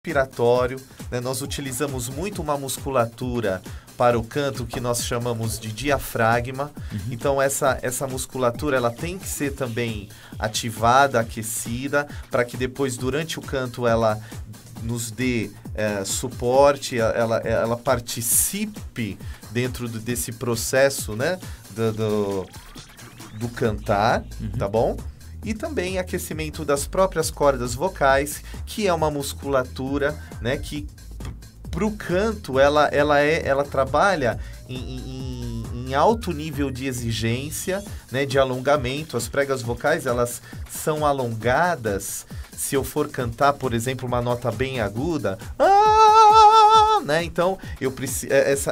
respiratório, né? Nós utilizamos muito uma musculatura para o canto que nós chamamos de diafragma. Então essa musculatura ela tem que ser também ativada, aquecida, para que depois durante o canto ela nos dê suporte, ela participe dentro desse processo, né, do cantar, tá bom? E também aquecimento das próprias cordas vocais, que é uma musculatura, né, que para o canto ela trabalha em alto nível de exigência, né, de alongamento. As pregas vocais elas são alongadas. Se eu for cantar, por exemplo, uma nota bem aguda, né? Então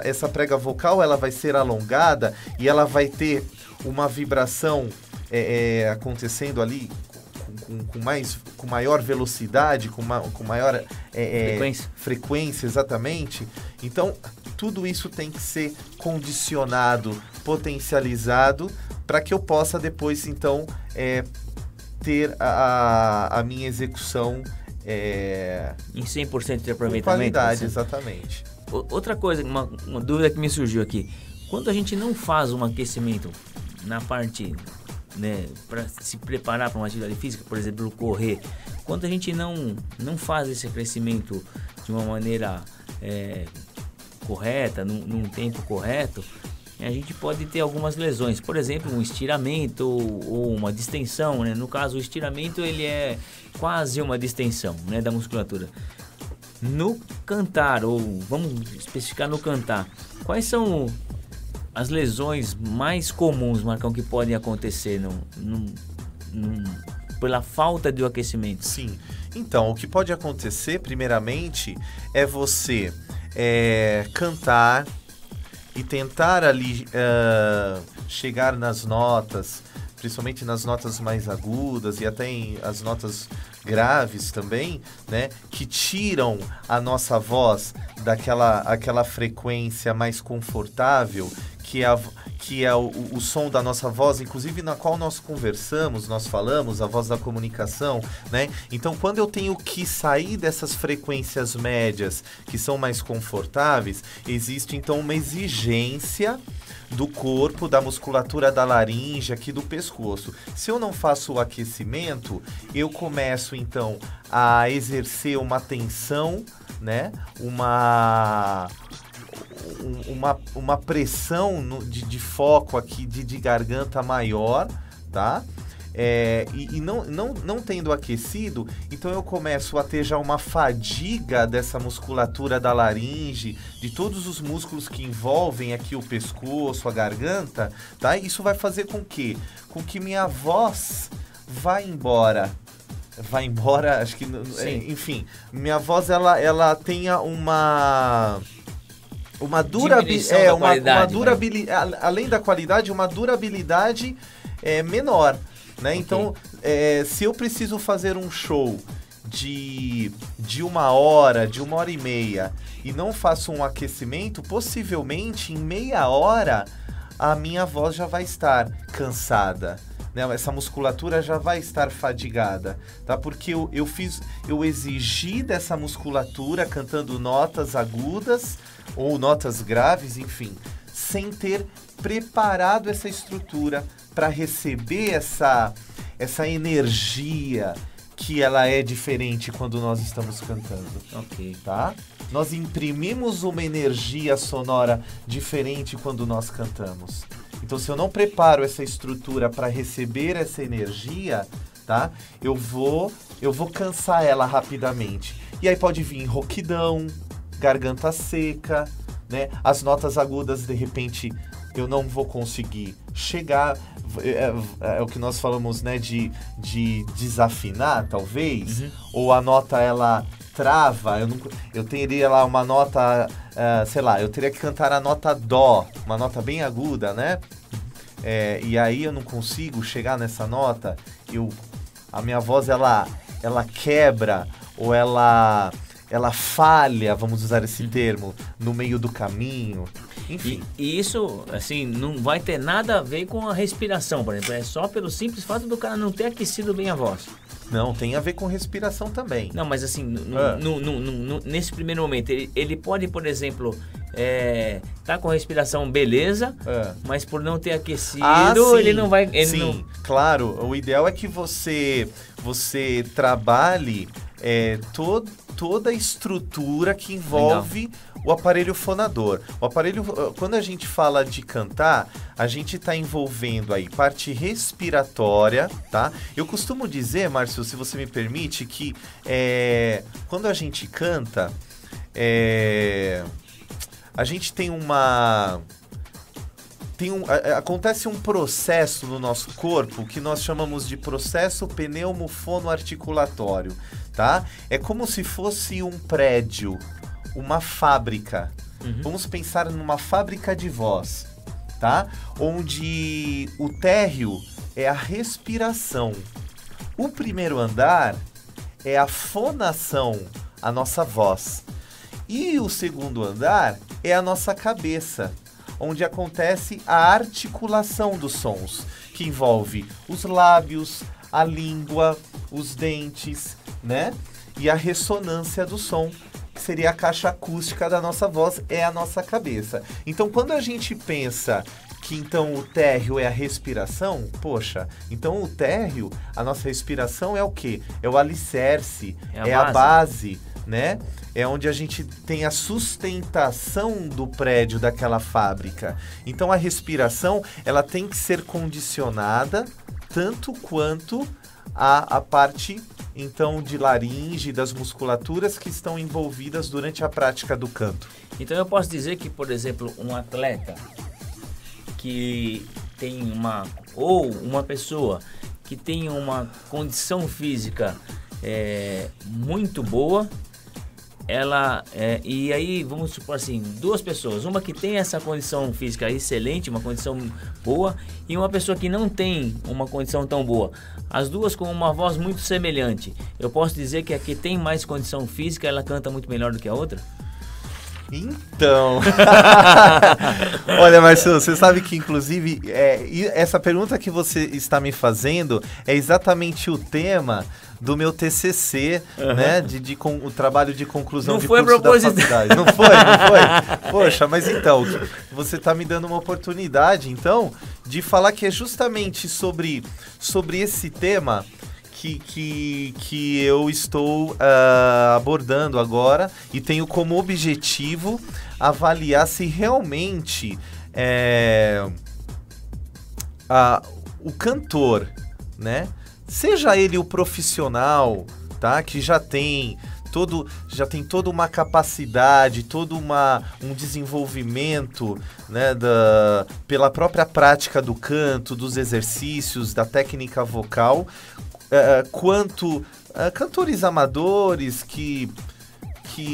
essa prega vocal ela vai ser alongada e ela vai ter uma vibração acontecendo ali com maior velocidade, com maior frequência, exatamente. Então, tudo isso tem que ser condicionado, potencializado, para que eu possa depois, então, ter a minha execução em 100% de aproveitamento. Com qualidade, exatamente. Outra coisa, uma dúvida que me surgiu aqui. Quando a gente não faz um aquecimento na parte, né, para se preparar para uma atividade física, por exemplo, correr, quando a gente não faz esse aquecimento de uma maneira correta, num tempo correto, a gente pode ter algumas lesões, por exemplo, um estiramento ou uma distensão, né? No caso, o estiramento ele é quase uma distensão, né, da musculatura. No cantar, ou vamos especificar no cantar, quais são as lesões mais comuns, Marcão, que podem acontecer pela falta de aquecimento? Sim. Então, o que pode acontecer, primeiramente, é você cantar e tentar ali chegar nas notas, principalmente nas notas mais agudas e até as notas graves também, né, que tiram a nossa voz daquela frequência mais confortável, que é o som da nossa voz, inclusive na qual nós conversamos, nós falamos, a voz da comunicação, né? Então, quando eu tenho que sair dessas frequências médias, que são mais confortáveis, existe então uma exigência do corpo, da musculatura da laringe, aqui do pescoço. Se eu não faço o aquecimento, eu começo então a exercer uma tensão, né? Uma pressão de foco aqui, de garganta maior, tá? E não tendo aquecido, então eu começo a ter já uma fadiga dessa musculatura da laringe, de todos os músculos que envolvem aqui o pescoço, a garganta, tá? Isso vai fazer com que minha voz vá embora. Acho que, enfim, minha voz ela tenha uma durabilidade, além da qualidade, uma durabilidade menor, né? Okay. Então, se eu preciso fazer um show de 1 hora, de 1h30 e não faço um aquecimento, possivelmente em meia hora a minha voz já vai estar cansada, né? Essa musculatura já vai estar fadigada, tá? Porque eu exigi dessa musculatura cantando notas agudas ou notas graves, enfim, sem ter preparado essa estrutura para receber essa energia que ela é diferente quando nós estamos cantando. Ok. Tá? Nós imprimimos uma energia sonora diferente quando nós cantamos. Então, se eu não preparo essa estrutura para receber essa energia, tá? Eu vou cansar ela rapidamente. E aí pode vir rouquidão, garganta seca, né? As notas agudas, de repente, eu não vou conseguir chegar. É o que nós falamos, né? De desafinar, talvez. Uhum. Ou a nota, ela trava. Eu teria lá uma nota, sei lá, eu teria que cantar a nota dó, uma nota bem aguda, né? E aí eu não consigo chegar nessa nota. A minha voz, ela quebra, ou ela falha, vamos usar esse termo, no meio do caminho. Enfim. E isso, assim, não vai ter nada a ver com a respiração, por exemplo. É só pelo simples fato do cara não ter aquecido bem a voz. Não, tem a ver com respiração também. Não, mas assim, nesse primeiro momento, ele pode, por exemplo, tá com a respiração beleza, mas por não ter aquecido, ele não vai... Claro. O ideal é que você trabalhe toda a estrutura que envolve o aparelho fonador. O aparelho, quando a gente fala de cantar, a gente está envolvendo aí parte respiratória, tá? Eu costumo dizer, Márcio, se você me permite, que quando a gente canta, a gente tem acontece um processo no nosso corpo que nós chamamos de processo pneumofonoarticulatório, tá? É como se fosse um prédio, uma fábrica. Vamos pensar numa fábrica de voz, tá? Onde o térreo é a respiração. O primeiro andar é a fonação, a nossa voz. E o segundo andar é a nossa cabeça, onde acontece a articulação dos sons, que envolve os lábios, a língua, os dentes, né? E a ressonância do som, que seria a caixa acústica da nossa voz, é a nossa cabeça. Então, quando a gente pensa que então o térreo é a respiração, poxa, então o térreo, a nossa respiração é o quê? É o alicerce, a base, né? É onde a gente tem a sustentação do prédio daquela fábrica. Então a respiração, ela tem que ser condicionada tanto quanto a parte, então, de laringe, das musculaturas que estão envolvidas durante a prática do canto. Então eu posso dizer que, por exemplo, um atleta que tem uma pessoa que tem uma condição física muito boa, e aí vamos supor assim, duas pessoas, uma que tem essa condição física excelente, uma condição boa, e uma pessoa que não tem uma condição tão boa, as duas com uma voz muito semelhante, eu posso dizer que a que tem mais condição física, ela canta muito melhor do que a outra? Então, olha, Marcelo, você sabe que inclusive essa pergunta que você está me fazendo é exatamente o tema do meu TCC, né, com o trabalho de conclusão de curso da faculdade. Não foi? Poxa, mas então, você está me dando uma oportunidade, então, de falar que é justamente sobre esse tema que eu estou abordando agora e tenho como objetivo avaliar se realmente o cantor, né, seja ele o profissional, tá, que já tem toda uma capacidade, todo um desenvolvimento, né, pela própria prática do canto, dos exercícios, da técnica vocal, quanto cantores amadores que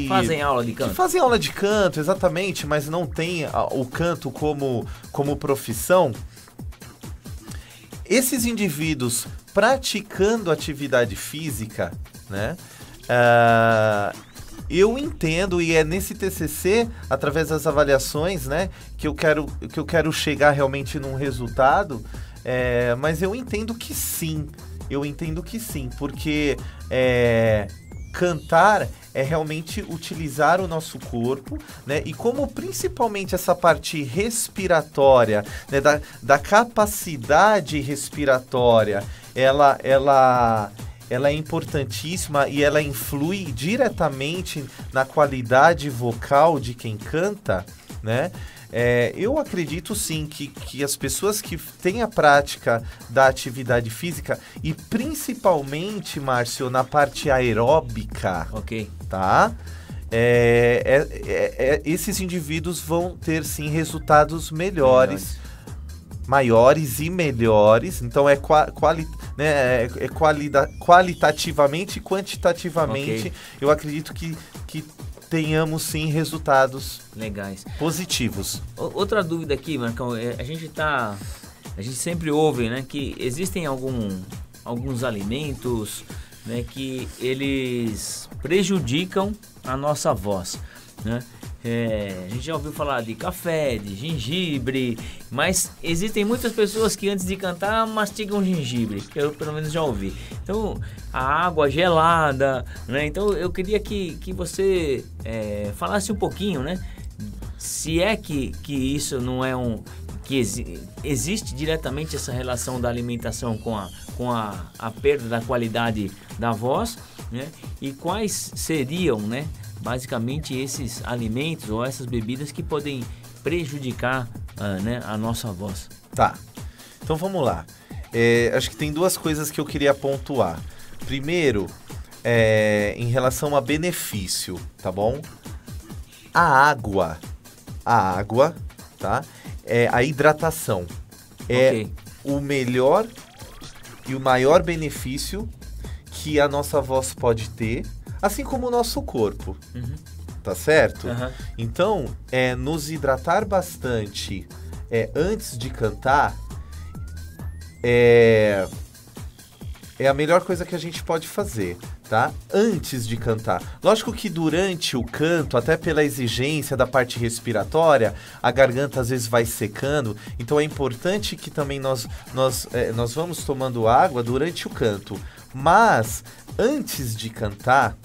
fazem aula de canto. Que fazem aula de canto, exatamente, mas não tem o canto como profissão. Esses indivíduos praticando atividade física, né? Eu entendo, e é nesse TCC, através das avaliações, né, que eu quero chegar realmente num resultado, mas eu entendo que sim. Porque cantar é realmente utilizar o nosso corpo, né? E como principalmente essa parte respiratória, né, da capacidade respiratória, ela é importantíssima e ela influi diretamente na qualidade vocal de quem canta, né? Eu acredito sim que as pessoas que têm a prática da atividade física e principalmente, Márcio, na parte aeróbica, tá? Esses indivíduos vão ter sim resultados maiores e melhores. Então qualitativamente e quantitativamente, eu acredito que tenhamos sim resultados legais, positivos. Outra dúvida aqui, Marcão, a gente sempre ouve, né, que existem alguns alimentos, né, que eles prejudicam a nossa voz, né? A gente já ouviu falar de café, de gengibre, mas existem muitas pessoas que antes de cantar mastigam gengibre, que eu pelo menos já ouvi. Então, a água gelada, né? Então, eu queria que você falasse um pouquinho, né? Se é que isso não é existe diretamente essa relação da alimentação com a perda da qualidade da voz, né? E quais seriam, né, basicamente esses alimentos ou essas bebidas que podem prejudicar né, a nossa voz. Tá, então vamos lá. Acho que tem duas coisas que eu queria pontuar. Primeiro, em relação a benefício, tá bom? A água, tá? A hidratação é o melhor e o maior benefício que a nossa voz pode ter, assim como o nosso corpo, tá certo? Então, nos hidratar bastante antes de cantar é a melhor coisa que a gente pode fazer, tá? Antes de cantar. Lógico que durante o canto, até pela exigência da parte respiratória, a garganta às vezes vai secando, então é importante que também nós vamos tomando água durante o canto. Mas, antes de cantar,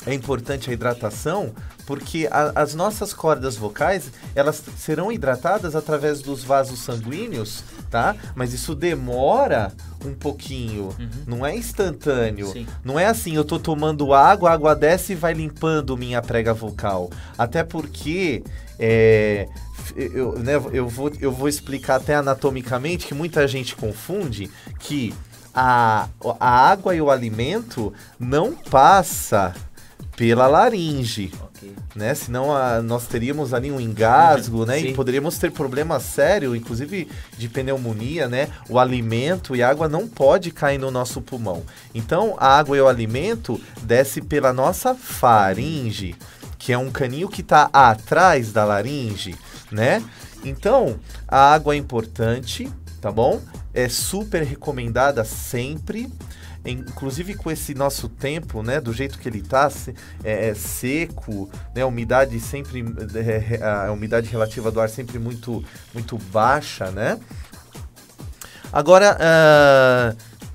é importante a hidratação, porque as nossas cordas vocais, elas serão hidratadas através dos vasos sanguíneos, tá? Mas isso demora um pouquinho, não é instantâneo. Sim. Não é assim, eu tô tomando água, a água desce e vai limpando minha prega vocal. Até porque, eu vou explicar até anatomicamente, que muita gente confunde, que a água e o alimento não passa pela laringe, né? Senão nós teríamos ali um engasgo, né? Sim. E poderíamos ter problema sério, inclusive de pneumonia, né? O alimento e a água não pode cair no nosso pulmão. Então, a água e o alimento desce pela nossa faringe, que é um caninho que está atrás da laringe, né? Então, a água é importante, tá bom? É super recomendada sempre. Inclusive com esse nosso tempo, né, do jeito que ele está, seco, né, a umidade sempre, a umidade relativa do ar sempre muito, muito baixa, né? Agora,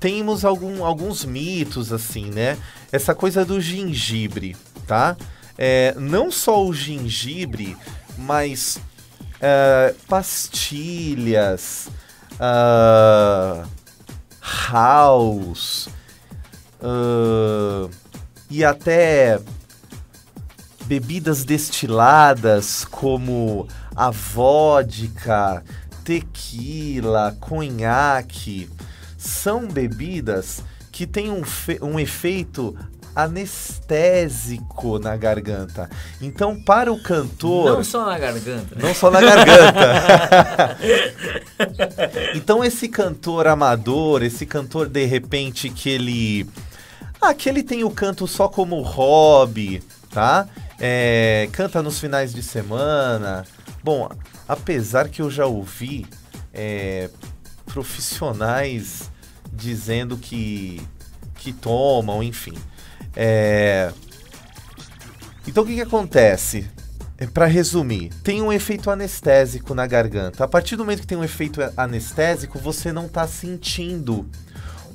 temos alguns mitos, assim, né? Essa coisa do gengibre, tá? Não só o gengibre, mas pastilhas, house, e até bebidas destiladas como a vodka, tequila, conhaque, são bebidas que têm um efeito anestésico na garganta. Então, para o cantor... Não só na garganta. Não só na garganta. Então, esse cantor amador, esse cantor, de repente, que ele tem o canto só como hobby, tá? Canta nos finais de semana. Bom, apesar que eu já ouvi profissionais dizendo que tomam, enfim. Então, o que acontece? Para resumir, tem um efeito anestésico na garganta. A partir do momento que tem um efeito anestésico, você não está sentindo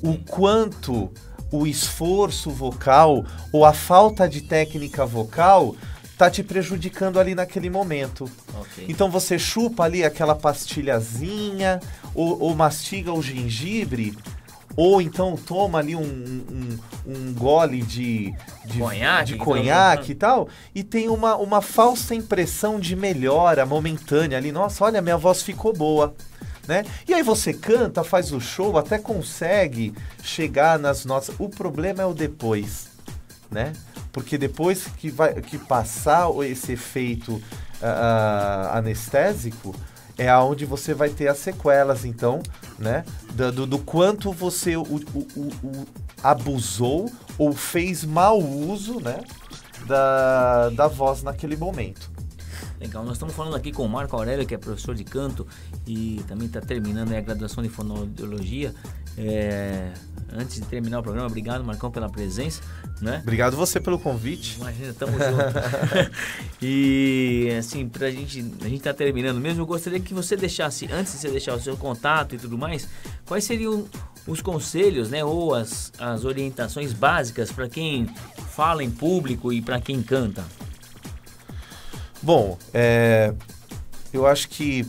o quanto o esforço vocal ou a falta de técnica vocal tá te prejudicando ali naquele momento. Okay. Então você chupa ali aquela pastilhazinha ou mastiga o gengibre, ou então toma ali um gole de conhaque e tal, e tem uma falsa impressão de melhora momentânea ali. Nossa, olha, minha voz ficou boa, né? E aí você canta, faz o show, até consegue chegar nas notas. O problema é o depois, né? Porque depois que passar esse efeito anestésico, é aonde você vai ter as sequelas, então, né? Do quanto você abusou ou fez mau uso, né? Da voz naquele momento. Legal, nós estamos falando aqui com o Marco Aurélio, que é professor de canto e também está terminando a graduação de fonoaudiologia. Antes de terminar o programa, obrigado, Marcão, pela presença, né? Obrigado você pelo convite. Imagina, tamo junto. E assim, a gente tá terminando mesmo, eu gostaria que você deixasse, antes de você deixar o seu contato e tudo mais, quais seriam os conselhos, né, ou as orientações básicas para quem fala em público e para quem canta? Bom, eu acho que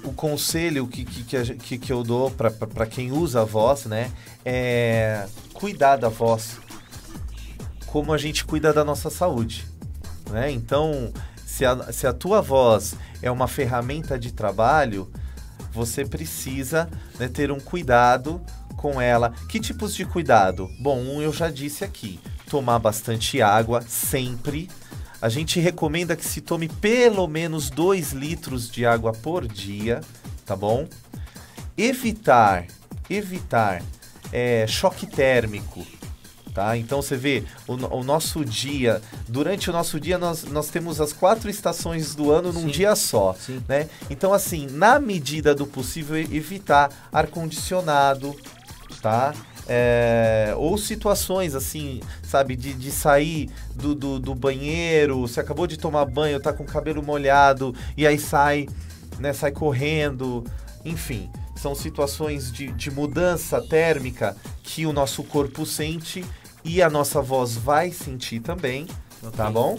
o conselho que eu dou para quem usa a voz, né, é cuidar da voz como a gente cuida da nossa saúde, né? Então, se a tua voz é uma ferramenta de trabalho, você precisa, né, ter um cuidado com ela. Que tipos de cuidado? Bom, eu já disse aqui, tomar bastante água sempre. A gente recomenda que se tome pelo menos 2 litros de água por dia, tá bom? Evitar choque térmico, tá? Então você vê, o nosso dia, durante o nosso dia nós temos as 4 estações do ano num dia só, né? Então assim, na medida do possível, evitar ar-condicionado, tá? Ou situações assim, sabe, de sair do banheiro, você acabou de tomar banho, tá com o cabelo molhado e aí sai, né, sai correndo, enfim, são situações de mudança térmica que o nosso corpo sente e a nossa voz vai sentir também, tá bom?